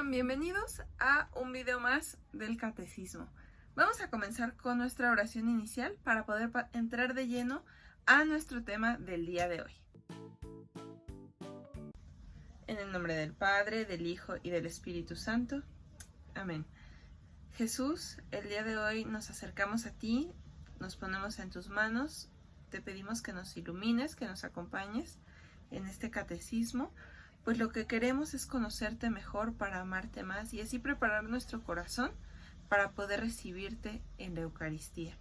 están? Bienvenidos a un video más del Catecismo. Vamos a comenzar con nuestra oración inicial para poder entrar de lleno a nuestro tema del día de hoy. En el nombre del Padre, del Hijo y del Espíritu Santo. Amén. Jesús, el día de hoy nos acercamos a ti, nos ponemos en tus manos, te pedimos que nos ilumines, que nos acompañes en este catecismo, pues lo que queremos es conocerte mejor para amarte más y así preparar nuestro corazón para poder recibirte en la Eucaristía.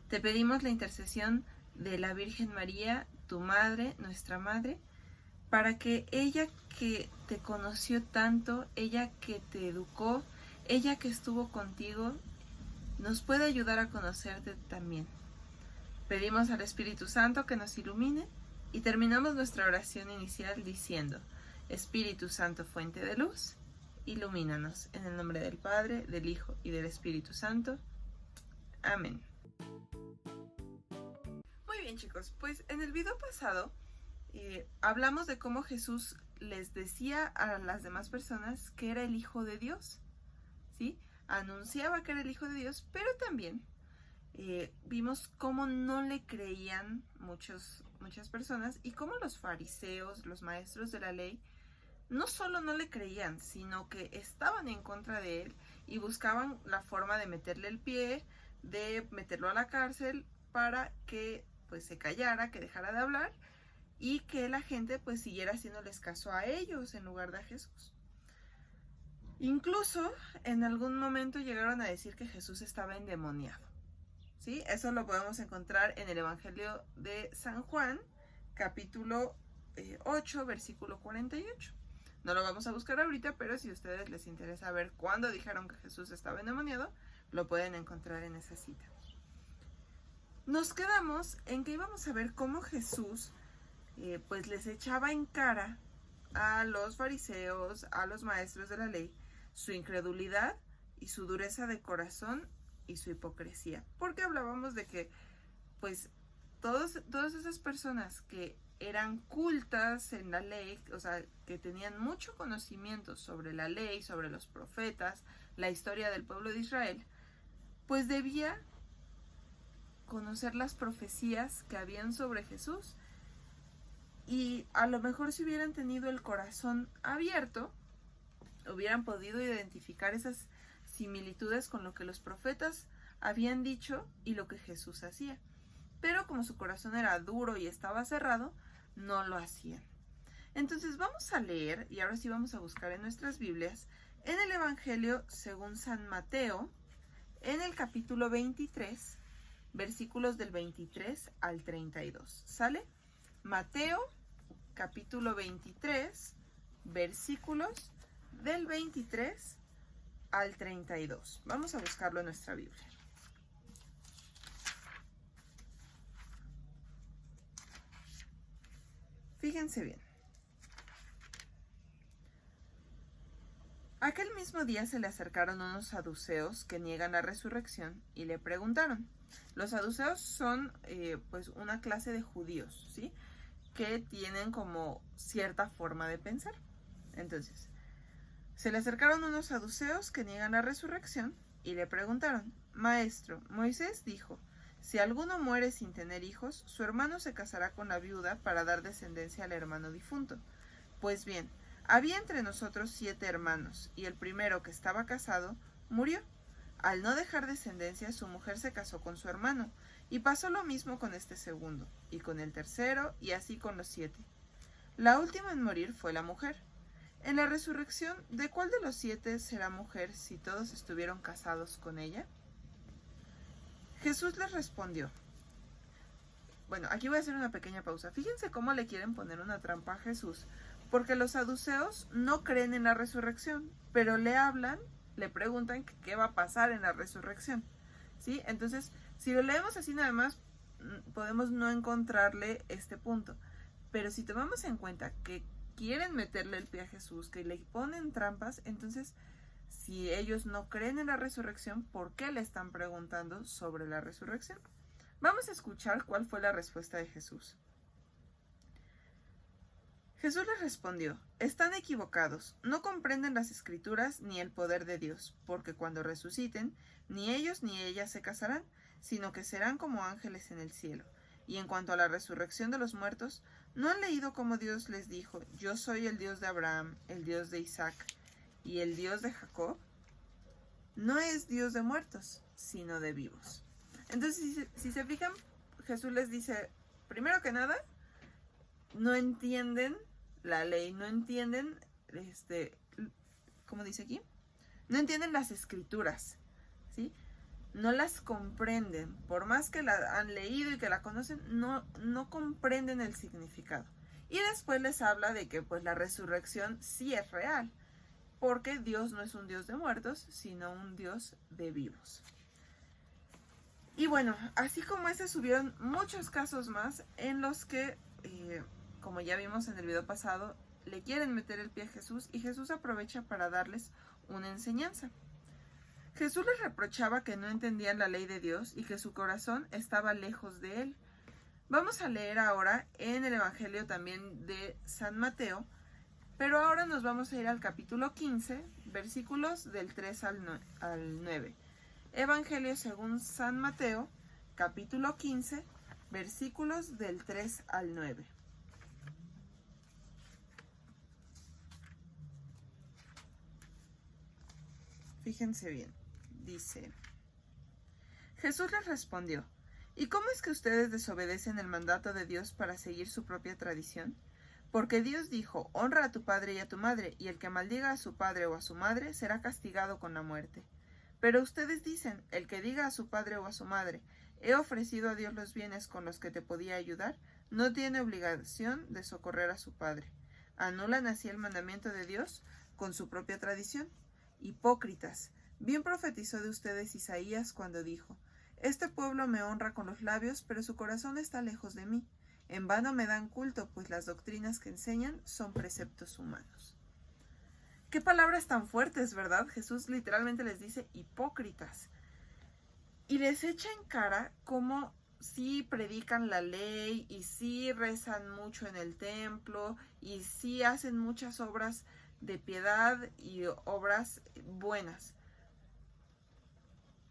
Te pedimos la intercesión de la Virgen María, tu Madre, nuestra Madre, para que ella que te conoció tanto, ella que te educó, ella que estuvo contigo, nos pueda ayudar a conocerte también. Pedimos al Espíritu Santo que nos ilumine y terminamos nuestra oración inicial diciendo: Espíritu Santo, fuente de luz, ilumínanos. En el nombre del Padre, del Hijo y del Espíritu Santo. Amén. Muy bien, chicos, pues en el video pasado hablamos de cómo Jesús les decía a las demás personas que era el Hijo de Dios, ¿sí? Anunciaba que era el Hijo de Dios, pero también vimos cómo no le creían muchas personas y cómo los fariseos, los maestros de la ley, no solo no le creían, sino que estaban en contra de él y buscaban la forma de meterle el pie, de meterlo a la cárcel para que pues se callara, que dejara de hablar y que la gente pues siguiera haciéndoles caso a ellos en lugar de a Jesús. Incluso en algún momento llegaron a decir que Jesús estaba endemoniado, ¿sí? Eso lo podemos encontrar en el Evangelio de San Juan, capítulo 8, versículo 48. No lo vamos a buscar ahorita, pero si a ustedes les interesa ver cuándo dijeron que Jesús estaba endemoniado, lo pueden encontrar en esa cita. Nos quedamos en que íbamos a ver cómo Jesús pues les echaba en cara a los fariseos, a los maestros de la ley, su incredulidad y su dureza de corazón y su hipocresía. Porque hablábamos de que pues todas esas personas que eran cultas en la ley, o sea, que tenían mucho conocimiento sobre la ley, sobre los profetas, la historia del pueblo de Israel, pues debía conocer las profecías que habían sobre Jesús y a lo mejor si hubieran tenido el corazón abierto, hubieran podido identificar esas similitudes con lo que los profetas habían dicho y lo que Jesús hacía. Pero como su corazón era duro y estaba cerrado, no lo hacían. Entonces vamos a leer, y ahora sí vamos a buscar en nuestras Biblias, en el Evangelio según San Mateo, en el capítulo 23, versículos del 23 al 32. ¿Sale? Mateo, capítulo 23, versículos del 23 al 32. Vamos a buscarlo en nuestra Biblia. Fíjense bien. Aquel mismo día se le acercaron unos saduceos que niegan la resurrección y le preguntaron. Los saduceos son pues una clase de judíos, ¿sí? Que tienen como cierta forma de pensar. Entonces, se le acercaron unos saduceos que niegan la resurrección y le preguntaron: Maestro, Moisés dijo: si alguno muere sin tener hijos, su hermano se casará con la viuda para dar descendencia al hermano difunto. Pues bien, había entre nosotros 7 hermanos, y el primero, que estaba casado, murió. Al no dejar descendencia, su mujer se casó con su hermano, y pasó lo mismo con este segundo, y con el tercero, y así con los 7. La última en morir fue la mujer. En la resurrección, ¿de cuál de los 7 será mujer si todos estuvieron casados con ella? Jesús les respondió. Bueno, aquí voy a hacer una pequeña pausa. Fíjense cómo le quieren poner una trampa a Jesús, porque los saduceos no creen en la resurrección, pero le preguntan qué va a pasar en la resurrección, ¿sí? Entonces, si lo leemos así nada más, podemos no encontrarle este punto, pero si tomamos en cuenta que quieren meterle el pie a Jesús, que le ponen trampas, entonces si ellos no creen en la resurrección, ¿por qué le están preguntando sobre la resurrección? Vamos a escuchar cuál fue la respuesta de Jesús. Jesús les respondió: están equivocados, no comprenden las Escrituras ni el poder de Dios, porque cuando resuciten, ni ellos ni ellas se casarán, sino que serán como ángeles en el cielo. Y en cuanto a la resurrección de los muertos, ¿no han leído cómo Dios les dijo: yo soy el Dios de Abraham, el Dios de Isaac y el Dios de Jacob? No es Dios de muertos, sino de vivos. Entonces, si se fijan, Jesús les dice, primero que nada, no entienden la ley, no entienden, ¿cómo dice aquí? No entienden las Escrituras, ¿sí? No las comprenden, por más que la han leído y que la conocen, no comprenden el significado. Y después les habla de que pues la resurrección sí es real, porque Dios no es un Dios de muertos, sino un Dios de vivos. Y bueno, así como ese, subieron muchos casos más en los que, como ya vimos en el video pasado, le quieren meter el pie a Jesús y Jesús aprovecha para darles una enseñanza. Jesús les reprochaba que no entendían la ley de Dios y que su corazón estaba lejos de él. Vamos a leer ahora en el Evangelio también de San Mateo, pero ahora nos vamos a ir al capítulo 15, versículos del 3 al 9. Evangelio según San Mateo, capítulo 15, versículos del 3 al 9. Fíjense bien, dice: Jesús les respondió: ¿y cómo es que ustedes desobedecen el mandato de Dios para seguir su propia tradición? Porque Dios dijo: honra a tu padre y a tu madre, y el que maldiga a su padre o a su madre será castigado con la muerte. Pero ustedes dicen: el que diga a su padre o a su madre, he ofrecido a Dios los bienes con los que te podía ayudar, no tiene obligación de socorrer a su padre. Anulan así el mandamiento de Dios con su propia tradición. Hipócritas, bien profetizó de ustedes Isaías cuando dijo: este pueblo me honra con los labios, pero su corazón está lejos de mí. En vano me dan culto, pues las doctrinas que enseñan son preceptos humanos. Qué palabras tan fuertes, ¿verdad? Jesús literalmente les dice hipócritas. Y les echa en cara cómo sí predican la ley y sí rezan mucho en el templo y sí hacen muchas obras de piedad y obras buenas.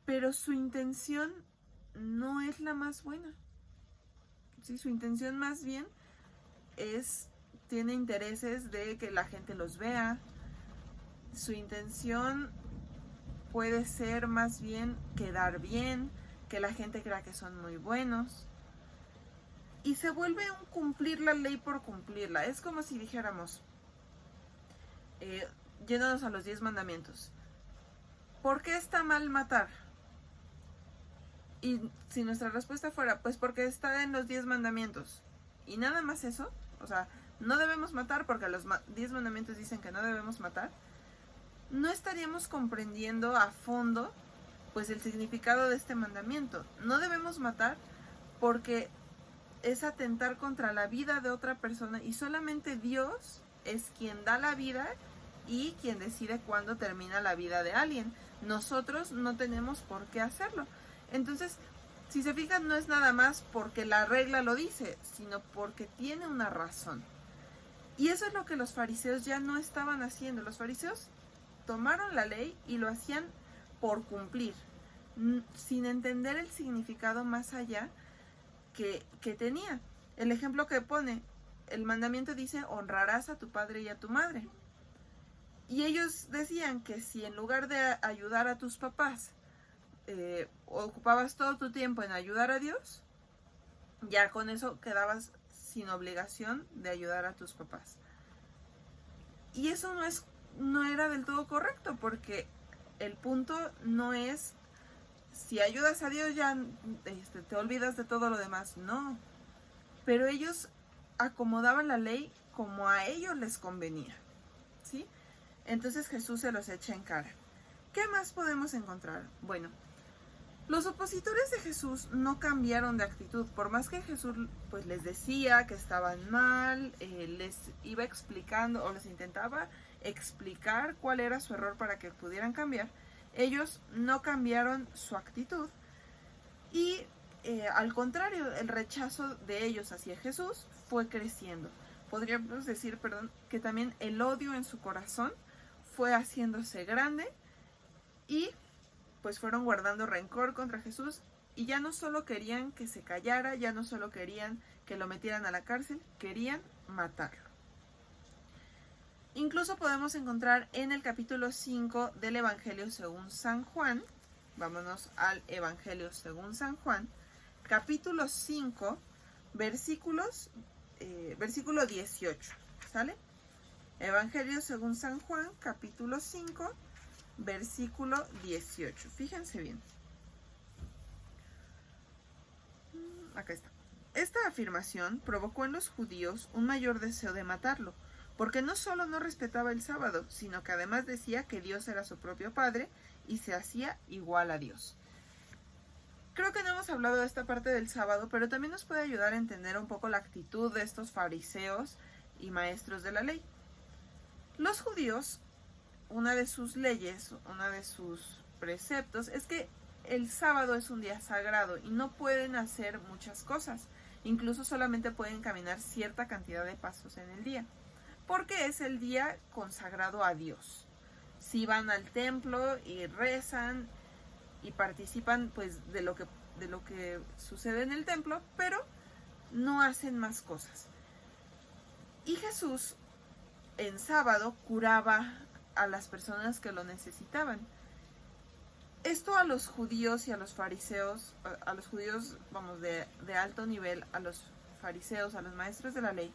Pero su intención no es la más buena. Sí, su intención más bien tiene intereses de que la gente los vea. Su intención puede ser más bien quedar bien, que la gente crea que son muy buenos. Y se vuelve un cumplir la ley por cumplirla. Es como si dijéramos, yéndonos a los 10 mandamientos: ¿por qué está mal matar? Y si nuestra respuesta fuera, pues porque está en los 10 mandamientos, y nada más eso, o sea, no debemos matar porque los 10 mandamientos dicen que no debemos matar, no estaríamos comprendiendo a fondo pues el significado de este mandamiento. No debemos matar porque es atentar contra la vida de otra persona, y solamente Dios es quien da la vida y quien decide cuándo termina la vida de alguien. Nosotros no tenemos por qué hacerlo. Entonces, si se fijan, no es nada más porque la regla lo dice, sino porque tiene una razón. Y eso es lo que los fariseos ya no estaban haciendo. Los fariseos tomaron la ley y lo hacían por cumplir, sin entender el significado más allá que tenía. El ejemplo que pone, el mandamiento dice: honrarás a tu padre y a tu madre. Y ellos decían que si en lugar de ayudar a tus papás, ocupabas todo tu tiempo en ayudar a Dios, ya con eso quedabas sin obligación de ayudar a tus papás. Y eso no era del todo correcto, porque el punto no es si ayudas a Dios ya te olvidas de todo lo demás, no. Pero ellos acomodaban la ley como a ellos les convenía, ¿sí? Entonces Jesús se los echa en cara. ¿Qué más podemos encontrar? Bueno, los opositores de Jesús no cambiaron de actitud. Por más que Jesús pues les decía que estaban mal, les iba explicando o les intentaba explicar cuál era su error para que pudieran cambiar, ellos no cambiaron su actitud. Y al contrario, el rechazo de ellos hacia Jesús fue creciendo. podríamos decir, perdón, que también el odio en su corazón fue haciéndose grande y pues fueron guardando rencor contra Jesús y ya no solo querían que se callara, ya no solo querían que lo metieran a la cárcel, querían matarlo. Incluso podemos encontrar en el capítulo 5 del Evangelio según San Juan, vámonos al Evangelio según San Juan, capítulo 5, versículo 18, ¿sale? Evangelio según San Juan, capítulo 5, versículo 18. Fíjense bien. Acá está. Esta afirmación provocó en los judíos un mayor deseo de matarlo, porque no solo no respetaba el sábado, sino que además decía que Dios era su propio Padre y se hacía igual a Dios. Creo que no hemos hablado de esta parte del sábado, pero también nos puede ayudar a entender un poco la actitud de estos fariseos y maestros de la ley. Los judíos, una de sus leyes, una de sus preceptos, es que el sábado es un día sagrado y no pueden hacer muchas cosas. Incluso solamente pueden caminar cierta cantidad de pasos en el día, porque es el día consagrado a Dios. Si van al templo y rezan y participan pues de lo que sucede en el templo, pero no hacen más cosas. Y Jesús en sábado curaba a las personas que lo necesitaban. Esto a los judíos y a los fariseos, a los judíos, vamos, de alto nivel, a los fariseos, a los maestros de la ley,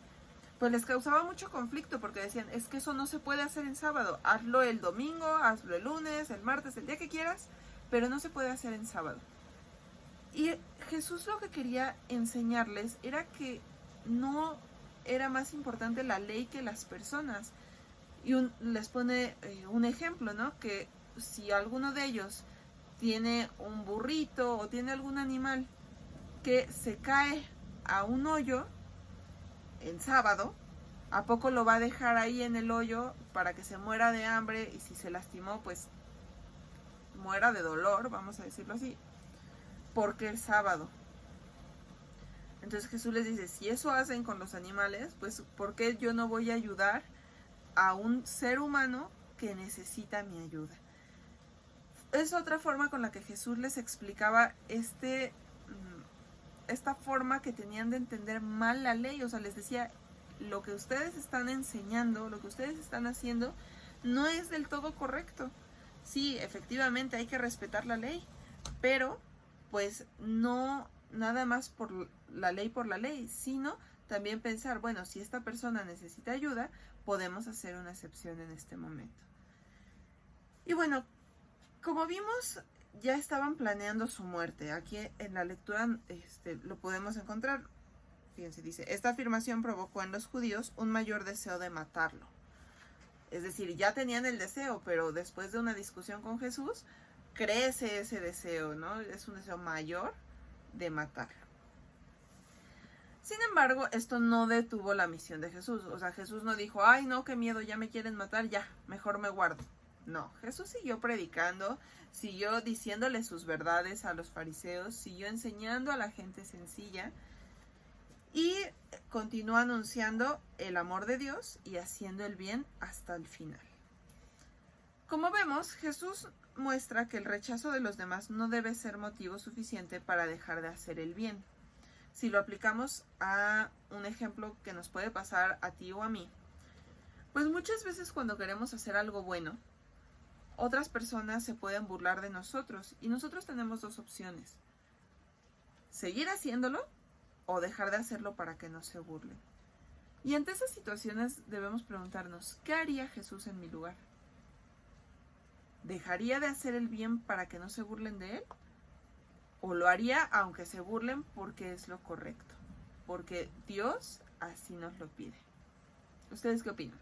pues les causaba mucho conflicto porque decían, es que eso no se puede hacer en sábado, hazlo el domingo, hazlo el lunes, el martes, el día que quieras, pero no se puede hacer en sábado. Y Jesús lo que quería enseñarles era que no era más importante la ley que las personas. Y les pone un ejemplo, ¿no? Que si alguno de ellos tiene un burrito o tiene algún animal que se cae a un hoyo en sábado, ¿a poco lo va a dejar ahí en el hoyo para que se muera de hambre y si se lastimó, pues muera de dolor, vamos a decirlo así, porque es sábado? Entonces Jesús les dice, si eso hacen con los animales, pues ¿por qué yo no voy a ayudar a un ser humano que necesita mi ayuda? Es otra forma con la que Jesús les explicaba esta forma que tenían de entender mal la ley. O sea, les decía, lo que ustedes están enseñando, lo que ustedes están haciendo, no es del todo correcto. Sí, efectivamente hay que respetar la ley, pero pues no nada más por la ley, sino también pensar, bueno, si esta persona necesita ayuda, podemos hacer una excepción en este momento. Y bueno, como vimos, ya estaban planeando su muerte. Aquí en la lectura lo podemos encontrar. Fíjense, dice, esta afirmación provocó en los judíos un mayor deseo de matarlo. Es decir, ya tenían el deseo, pero después de una discusión con Jesús, crece ese deseo, ¿no? Es un deseo mayor de matarlo. Sin embargo, esto no detuvo la misión de Jesús. O sea, Jesús no dijo, ay, no, qué miedo, ya me quieren matar, ya, mejor me guardo. No, Jesús siguió predicando, siguió diciéndole sus verdades a los fariseos, siguió enseñando a la gente sencilla y continuó anunciando el amor de Dios y haciendo el bien hasta el final. Como vemos, Jesús muestra que el rechazo de los demás no debe ser motivo suficiente para dejar de hacer el bien. Si lo aplicamos a un ejemplo que nos puede pasar a ti o a mí, pues muchas veces cuando queremos hacer algo bueno, otras personas se pueden burlar de nosotros y nosotros tenemos dos opciones: seguir haciéndolo o dejar de hacerlo para que no se burlen. Y ante esas situaciones debemos preguntarnos, ¿qué haría Jesús en mi lugar? ¿Dejaría de hacer el bien para que no se burlen de él? ¿O lo haría aunque se burlen porque es lo correcto? Porque Dios así nos lo pide. ¿Ustedes qué opinan?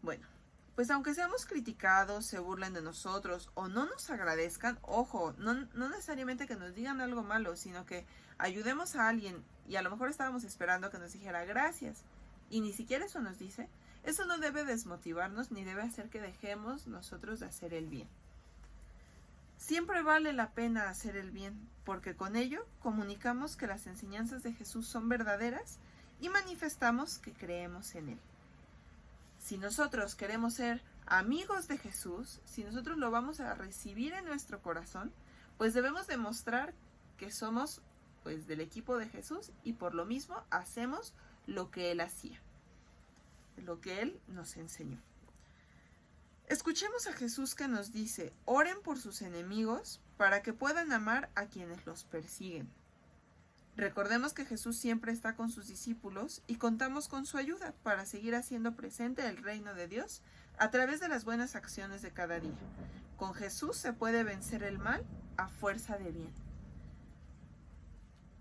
Bueno, pues aunque seamos criticados, se burlen de nosotros o no nos agradezcan, ojo, no necesariamente que nos digan algo malo, sino que ayudemos a alguien y a lo mejor estábamos esperando que nos dijera gracias y ni siquiera eso nos dice, eso no debe desmotivarnos ni debe hacer que dejemos nosotros de hacer el bien. Siempre vale la pena hacer el bien, porque con ello comunicamos que las enseñanzas de Jesús son verdaderas y manifestamos que creemos en Él. Si nosotros queremos ser amigos de Jesús, si nosotros lo vamos a recibir en nuestro corazón, pues debemos demostrar que somos pues del equipo de Jesús y por lo mismo hacemos lo que Él hacía, lo que Él nos enseñó. Escuchemos a Jesús que nos dice: oren por sus enemigos para que puedan amar a quienes los persiguen. Recordemos que Jesús siempre está con sus discípulos y contamos con su ayuda para seguir haciendo presente el reino de Dios a través de las buenas acciones de cada día. Con Jesús se puede vencer el mal a fuerza de bien.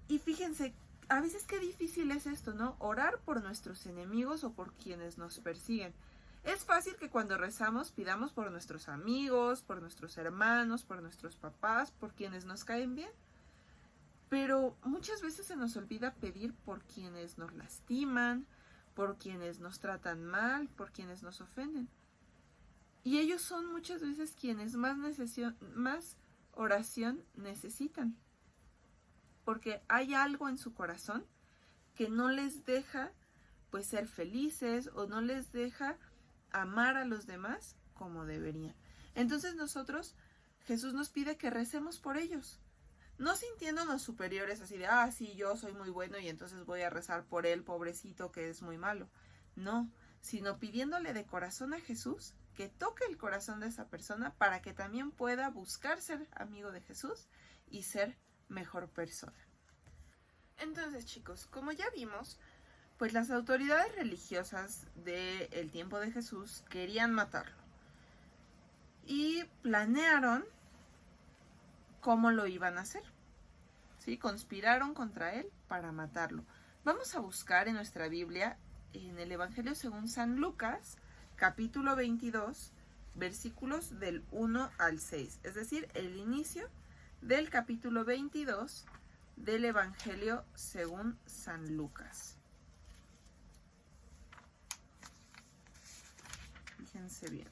Y fíjense, a veces qué difícil es esto, ¿no? Orar por nuestros enemigos o por quienes nos persiguen. Es fácil que cuando rezamos pidamos por nuestros amigos, por nuestros hermanos, por nuestros papás, por quienes nos caen bien. Pero muchas veces se nos olvida pedir por quienes nos lastiman, por quienes nos tratan mal, por quienes nos ofenden. Y ellos son muchas veces quienes más oración necesitan. Porque hay algo en su corazón que no les deja pues ser felices o no les deja amar a los demás como deberían. Entonces Jesús nos pide que recemos por ellos. No sintiéndonos superiores así de, sí, yo soy muy bueno y entonces voy a rezar por él, pobrecito, que es muy malo. No, sino pidiéndole de corazón a Jesús que toque el corazón de esa persona para que también pueda buscar ser amigo de Jesús y ser mejor persona. Entonces, chicos, como ya vimos, pues las autoridades religiosas del tiempo de Jesús querían matarlo y planearon cómo lo iban a hacer. ¿Sí? Conspiraron contra él para matarlo. Vamos a buscar en nuestra Biblia, en el Evangelio según San Lucas, capítulo 22, versículos del 1 al 6, es decir, el inicio del capítulo 22 del Evangelio según San Lucas. Fíjense bien.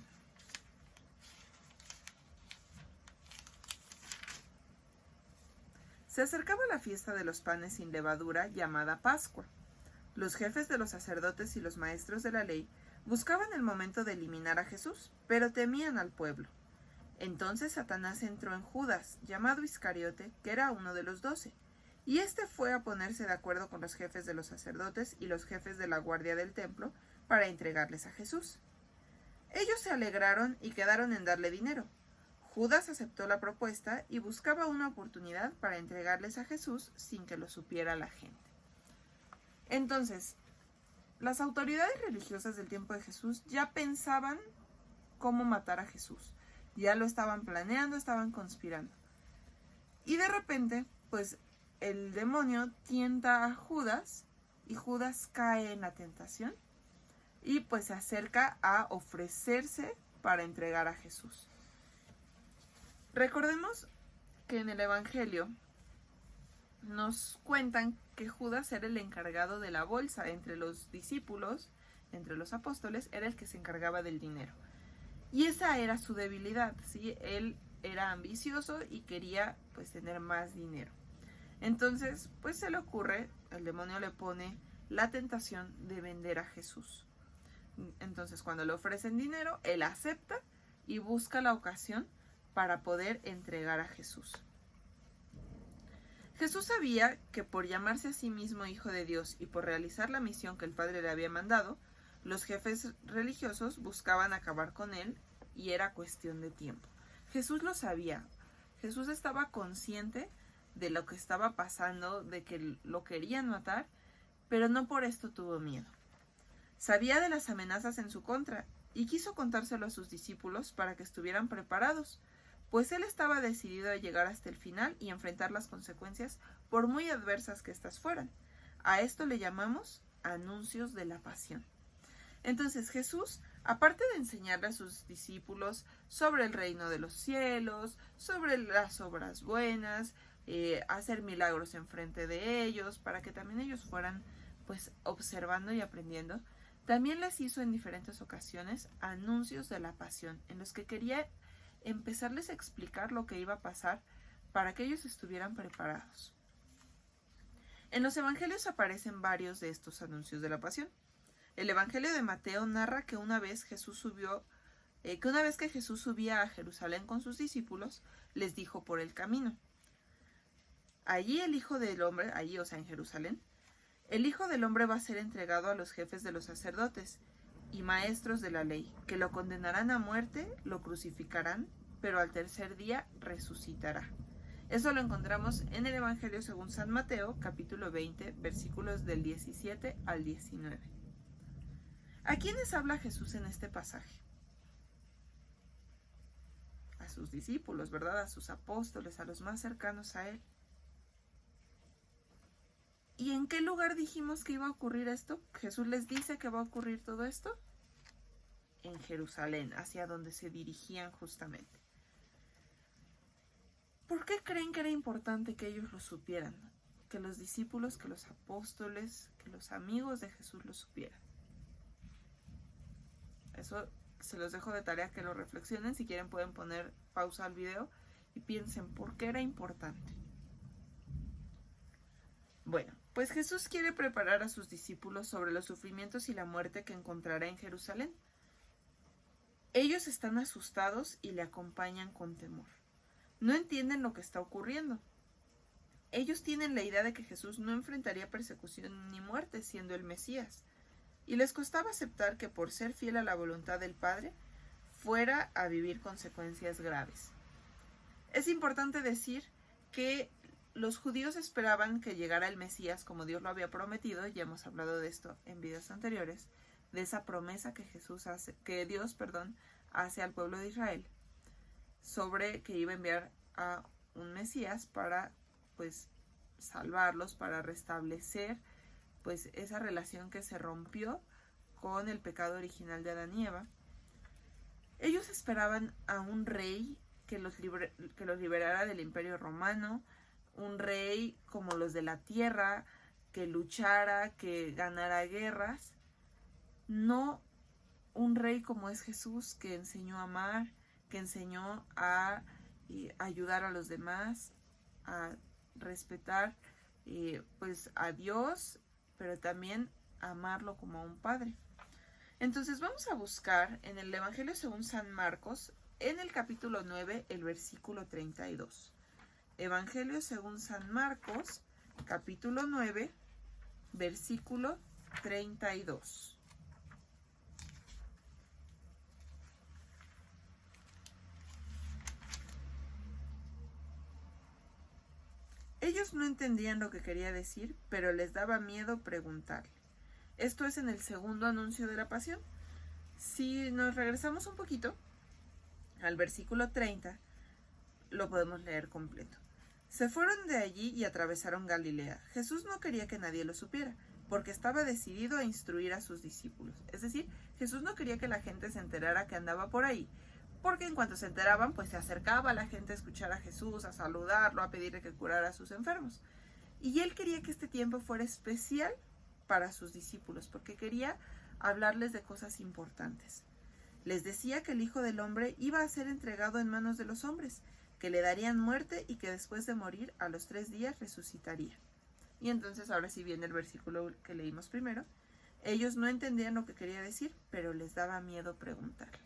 Se acercaba la fiesta de los panes sin levadura, llamada Pascua. Los jefes de los sacerdotes y los maestros de la ley buscaban el momento de eliminar a Jesús, pero temían al pueblo. Entonces Satanás entró en Judas, llamado Iscariote, que era uno de los 12, y éste fue a ponerse de acuerdo con los jefes de los sacerdotes y los jefes de la guardia del templo para entregarles a Jesús. Ellos se alegraron y quedaron en darle dinero. Judas aceptó la propuesta y buscaba una oportunidad para entregarles a Jesús sin que lo supiera la gente. Entonces, las autoridades religiosas del tiempo de Jesús ya pensaban cómo matar a Jesús. Ya lo estaban planeando, estaban conspirando. Y de repente, pues, el demonio tienta a Judas y Judas cae en la tentación y pues se acerca a ofrecerse para entregar a Jesús. Recordemos que en el Evangelio nos cuentan que Judas era el encargado de la bolsa entre los discípulos, entre los apóstoles, era el que se encargaba del dinero. Y esa era su debilidad, ¿sí? Él era ambicioso y quería pues tener más dinero. Entonces, pues se le ocurre, el demonio le pone la tentación de vender a Jesús. Entonces, cuando le ofrecen dinero, él acepta y busca la ocasión para poder entregar a Jesús. Jesús sabía que por llamarse a sí mismo Hijo de Dios y por realizar la misión que el Padre le había mandado, los jefes religiosos buscaban acabar con él y era cuestión de tiempo. Jesús lo sabía. Jesús estaba consciente de lo que estaba pasando, de que lo querían matar, pero no por esto tuvo miedo. Sabía de las amenazas en su contra y quiso contárselo a sus discípulos para que estuvieran preparados, pues él estaba decidido a llegar hasta el final y enfrentar las consecuencias por muy adversas que éstas fueran. A esto le llamamos anuncios de la pasión. Entonces Jesús, aparte de enseñarle a sus discípulos sobre el reino de los cielos, sobre las obras buenas, hacer milagros enfrente de ellos, para que también ellos fueran pues observando y aprendiendo, también les hizo en diferentes ocasiones anuncios de la pasión, en los que quería empezarles a explicar lo que iba a pasar para que ellos estuvieran preparados. En los evangelios aparecen varios de estos anuncios de la pasión. El evangelio de Mateo narra que una vez que Jesús subía a Jerusalén con sus discípulos, les dijo por el camino: allí el Hijo del Hombre, allí, o sea, en Jerusalén, el Hijo del Hombre va a ser entregado a los jefes de los sacerdotes y maestros de la ley, que lo condenarán a muerte, lo crucificarán, pero al tercer día resucitará. Eso lo encontramos en el Evangelio según San Mateo, capítulo 20, versículos del 17 al 19. ¿A quiénes habla Jesús en este pasaje? A sus discípulos, ¿verdad? A sus apóstoles, a los más cercanos a él. ¿Y en qué lugar dijimos que iba a ocurrir esto? Jesús les dice que va a ocurrir todo esto en Jerusalén, hacia donde se dirigían justamente. ¿Por qué creen que era importante que ellos lo supieran? Que los discípulos, que los apóstoles, que los amigos de Jesús lo supieran. Eso se los dejo de tarea que lo reflexionen. Si quieren pueden poner pausa al video y piensen por qué era importante. Bueno, pues Jesús quiere preparar a sus discípulos sobre los sufrimientos y la muerte que encontrará en Jerusalén. Ellos están asustados y le acompañan con temor. No entienden lo que está ocurriendo. Ellos tienen la idea de que Jesús no enfrentaría persecución ni muerte siendo el Mesías, y les costaba aceptar que por ser fiel a la voluntad del Padre, fuera a vivir consecuencias graves. Es importante decir que los judíos esperaban que llegara el Mesías como Dios lo había prometido. Ya hemos hablado de esto en videos anteriores, de esa promesa que Dios hace al pueblo de Israel sobre que iba a enviar a un Mesías para salvarlos, para restablecer esa relación que se rompió con el pecado original de Adán y Eva. Ellos esperaban a un rey que los liberara del imperio romano, un rey como los de la tierra, que luchara, que ganara guerras, no un rey como es Jesús, que enseñó a amar, que enseñó a ayudar a los demás, a respetar a Dios, pero también a amarlo como a un padre. Entonces vamos a buscar en el Evangelio según San Marcos, en el capítulo 9, el versículo 32. Evangelio según San Marcos, capítulo 9, versículo 32. Ellos no entendían lo que quería decir, pero les daba miedo preguntarle. Esto es en el segundo anuncio de la pasión. Si nos regresamos un poquito al versículo 30, lo podemos leer completo. Se fueron de allí y atravesaron Galilea. Jesús no quería que nadie lo supiera, porque estaba decidido a instruir a sus discípulos. Es decir, Jesús no quería que la gente se enterara que andaba por ahí, porque en cuanto se enteraban, se acercaba a la gente a escuchar a Jesús, a saludarlo, a pedirle que curara a sus enfermos. Y él quería que este tiempo fuera especial para sus discípulos, porque quería hablarles de cosas importantes. Les decía que el Hijo del Hombre iba a ser entregado en manos de los hombres, que le darían muerte y que después de morir a los 3 días resucitaría. Y entonces ahora sí viene el versículo que leímos primero. Ellos no entendían lo que quería decir, pero les daba miedo preguntarle.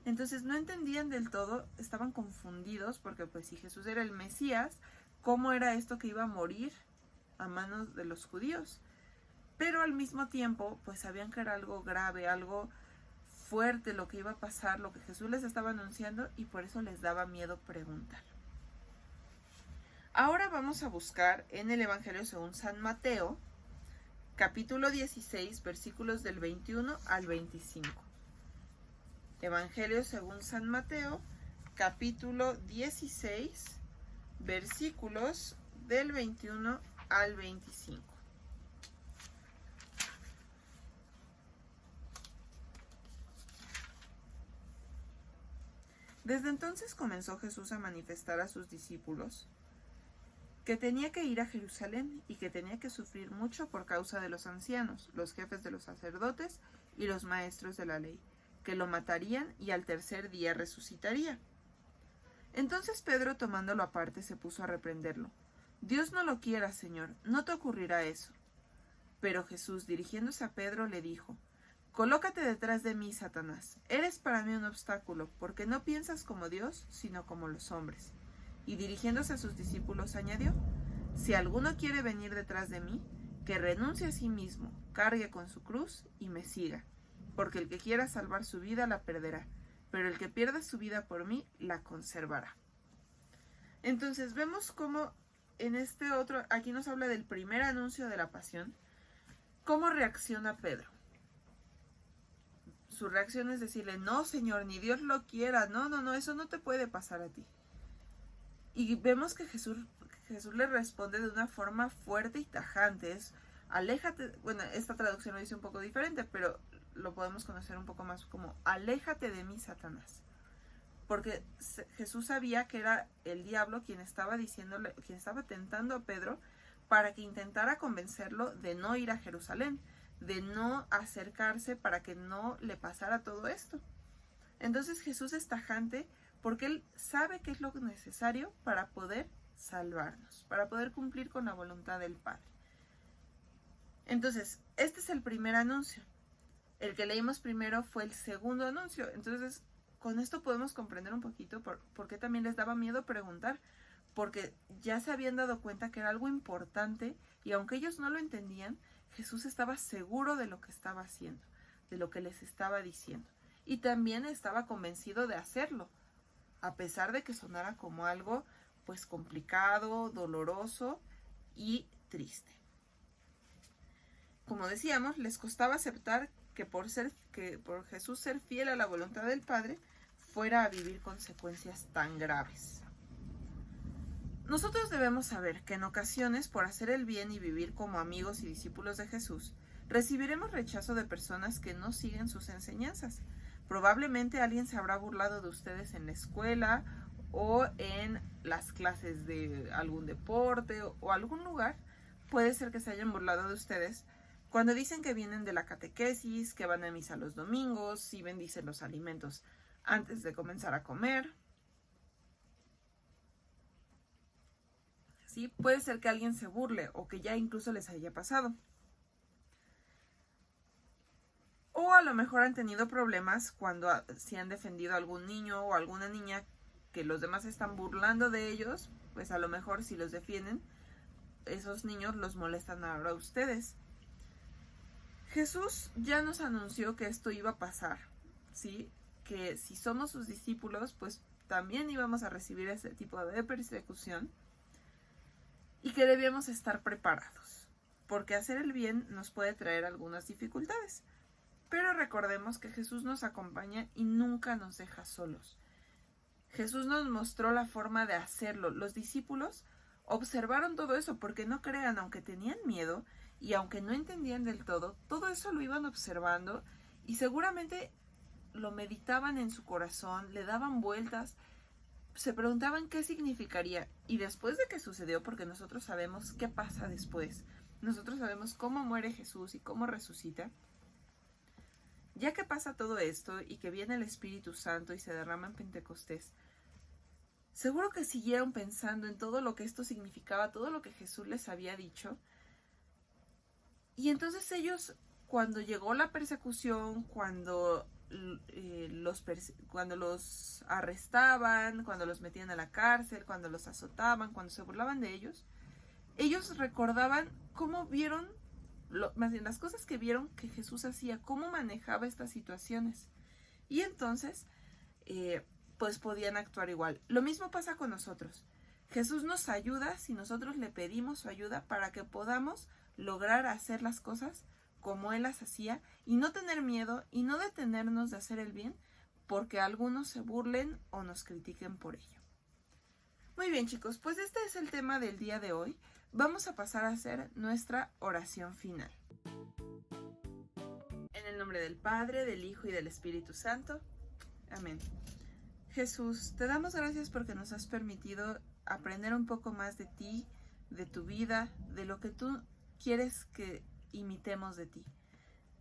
Entonces no entendían del todo, estaban confundidos, porque si Jesús era el Mesías, ¿cómo era esto que iba a morir a manos de los judíos? Pero al mismo tiempo, sabían que era algo grave, algo fuerte lo que iba a pasar, lo que Jesús les estaba anunciando, y por eso les daba miedo preguntar. Ahora vamos a buscar en el Evangelio según San Mateo, capítulo 16, versículos del 21 al 25. Evangelio según San Mateo, capítulo 16, versículos del 21 al 25. Desde entonces comenzó Jesús a manifestar a sus discípulos que tenía que ir a Jerusalén y que tenía que sufrir mucho por causa de los ancianos, los jefes de los sacerdotes y los maestros de la ley, que lo matarían y al tercer día resucitaría. Entonces Pedro, tomándolo aparte, se puso a reprenderlo. Dios no lo quiera, Señor, no te ocurrirá eso. Pero Jesús, dirigiéndose a Pedro, le dijo: Colócate detrás de mí, Satanás. Eres para mí un obstáculo, porque no piensas como Dios, sino como los hombres. Y dirigiéndose a sus discípulos añadió: Si alguno quiere venir detrás de mí, que renuncie a sí mismo, cargue con su cruz y me siga. Porque el que quiera salvar su vida la perderá, pero el que pierda su vida por mí la conservará. Entonces vemos cómo en este otro, aquí nos habla del primer anuncio de la pasión, cómo reacciona Pedro. Su reacción es decirle: no, Señor, ni Dios lo quiera, no, eso no te puede pasar a ti. Y vemos que Jesús le responde de una forma fuerte y tajante. Es: aléjate, bueno, esta traducción lo dice un poco diferente, pero lo podemos conocer un poco más como: aléjate de mí, Satanás. Porque Jesús sabía que era el diablo quien estaba tentando a Pedro para que intentara convencerlo de no ir a Jerusalén, de no acercarse para que no le pasara todo esto. Entonces Jesús es tajante porque Él sabe qué es lo necesario para poder salvarnos, para poder cumplir con la voluntad del Padre. Entonces, este es el primer anuncio. El que leímos primero fue el segundo anuncio. Entonces, con esto podemos comprender un poquito por qué también les daba miedo preguntar, porque ya se habían dado cuenta que era algo importante y aunque ellos no lo entendían, Jesús estaba seguro de lo que estaba haciendo, de lo que les estaba diciendo. Y también estaba convencido de hacerlo, a pesar de que sonara como algo pues complicado, doloroso y triste. Como decíamos, les costaba aceptar que por Jesús ser fiel a la voluntad del Padre, fuera a vivir consecuencias tan graves. Nosotros debemos saber que en ocasiones, por hacer el bien y vivir como amigos y discípulos de Jesús, recibiremos rechazo de personas que no siguen sus enseñanzas. Probablemente alguien se habrá burlado de ustedes en la escuela o en las clases de algún deporte o algún lugar. Puede ser que se hayan burlado de ustedes cuando dicen que vienen de la catequesis, que van a misa los domingos, y bendicen los alimentos antes de comenzar a comer. ¿Sí? Puede ser que alguien se burle o que ya incluso les haya pasado. O a lo mejor han tenido problemas cuando si han defendido a algún niño o alguna niña que los demás están burlando de ellos, pues a lo mejor si los defienden, esos niños los molestan ahora a ustedes. Jesús ya nos anunció que esto iba a pasar, ¿sí? Que si somos sus discípulos, pues también íbamos a recibir ese tipo de persecución y que debíamos estar preparados, porque hacer el bien nos puede traer algunas dificultades. Pero recordemos que Jesús nos acompaña y nunca nos deja solos. Jesús nos mostró la forma de hacerlo. Los discípulos observaron todo eso, porque no crean, aunque tenían miedo y aunque no entendían del todo eso lo iban observando y seguramente lo meditaban en su corazón, le daban vueltas, se preguntaban qué significaría. Y después de que sucedió, porque nosotros sabemos qué pasa después, nosotros sabemos cómo muere Jesús y cómo resucita, ya que pasa todo esto y que viene el Espíritu Santo y se derrama en Pentecostés, seguro que siguieron pensando en todo lo que esto significaba, todo lo que Jesús les había dicho. Y entonces ellos, cuando llegó la persecución, cuando los arrestaban, cuando los metían a la cárcel, cuando los azotaban, cuando se burlaban de ellos recordaban cómo vieron, más bien las cosas que vieron que Jesús hacía, cómo manejaba estas situaciones. Y entonces, pues podían actuar igual. Lo mismo pasa con nosotros. Jesús nos ayuda si nosotros le pedimos su ayuda para que podamos lograr hacer las cosas como Él las hacía y no tener miedo y no detenernos de hacer el bien porque algunos se burlen o nos critiquen por ello. Muy bien, chicos, pues este es el tema del día de hoy. Vamos a pasar a hacer nuestra oración final. En el nombre del Padre, del Hijo y del Espíritu Santo. Amén. Jesús, te damos gracias porque nos has permitido aprender un poco más de ti, de tu vida, de lo que tú quieres que imitemos de ti.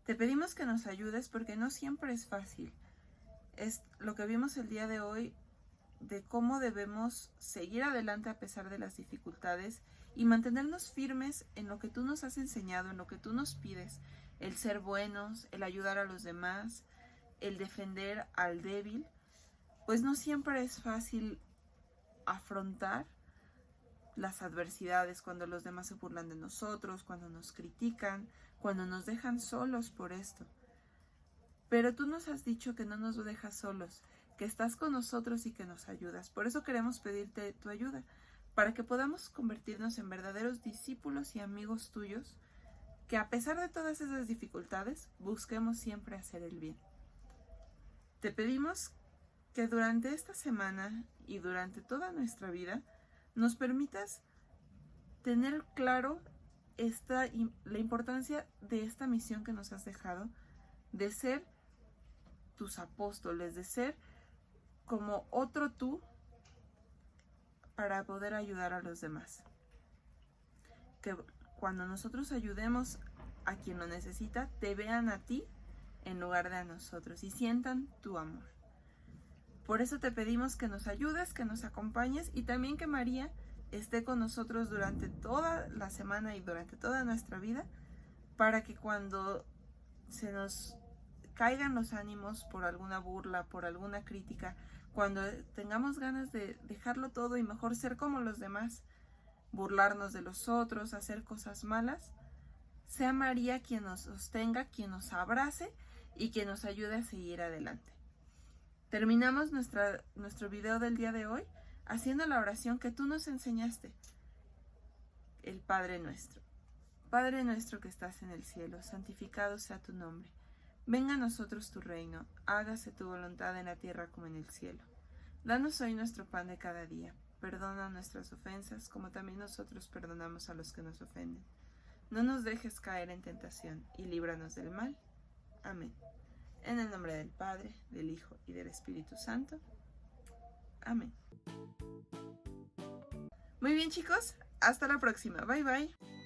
Te pedimos que nos ayudes porque no siempre es fácil. Es lo que vimos el día de hoy, de cómo debemos seguir adelante a pesar de las dificultades y mantenernos firmes en lo que tú nos has enseñado, en lo que tú nos pides, el ser buenos, el ayudar a los demás, el defender al débil, pues no siempre es fácil afrontar las adversidades cuando los demás se burlan de nosotros, cuando nos critican, cuando nos dejan solos por esto. Pero tú nos has dicho que no nos dejas solos, que estás con nosotros y que nos ayudas. Por eso queremos pedirte tu ayuda, para que podamos convertirnos en verdaderos discípulos y amigos tuyos, que a pesar de todas esas dificultades, busquemos siempre hacer el bien. Te pedimos que durante esta semana y durante toda nuestra vida nos permitas tener claro la importancia de esta misión que nos has dejado, de ser tus apóstoles, de ser como otro tú para poder ayudar a los demás. Que cuando nosotros ayudemos a quien lo necesita, te vean a ti en lugar de a nosotros y sientan tu amor. Por eso te pedimos que nos ayudes, que nos acompañes y también que María esté con nosotros durante toda la semana y durante toda nuestra vida, para que cuando se nos caigan los ánimos por alguna burla, por alguna crítica, cuando tengamos ganas de dejarlo todo y mejor ser como los demás, burlarnos de los otros, hacer cosas malas, sea María quien nos sostenga, quien nos abrace y quien nos ayude a seguir adelante. Terminamos nuestro video del día de hoy haciendo la oración que tú nos enseñaste, el Padre Nuestro. Padre nuestro que estás en el cielo, santificado sea tu nombre. Venga a nosotros tu reino, hágase tu voluntad en la tierra como en el cielo. Danos hoy nuestro pan de cada día. Perdona nuestras ofensas, como también nosotros perdonamos a los que nos ofenden. No nos dejes caer en tentación, y líbranos del mal. Amén. En el nombre del Padre, del Hijo y del Espíritu Santo. Amén. Muy bien, chicos. Hasta la próxima. Bye, bye.